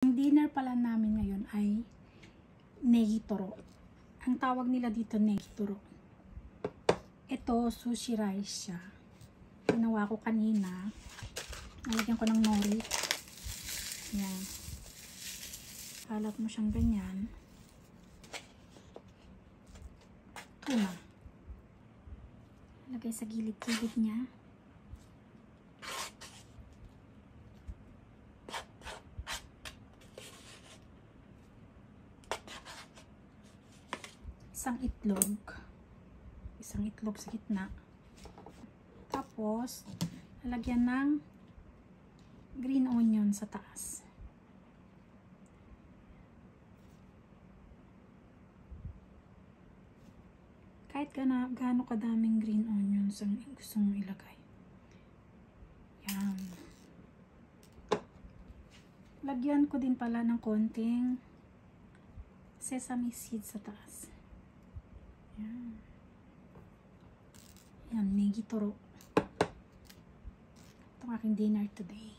Ang dinner pala namin ngayon ay negitoro. Ang tawag nila dito negitoro. Ito, sushi rice siya. Ginawa ko kanina. Nalagyan ko ng nori. Yan. Kalat mo siyang ganyan. Tuna. Lagay sa gilid-gilid niya. Isang itlog sa gitna. Tapos lalagyan ng green onion sa taas. Kahit gaano kadaming green onions ang gusto mong ilagay. Yan. Lagyan ko din pala ng konting sesame seeds sa taas. Yan. Yan, negitoro. Ito ang aking dinner today.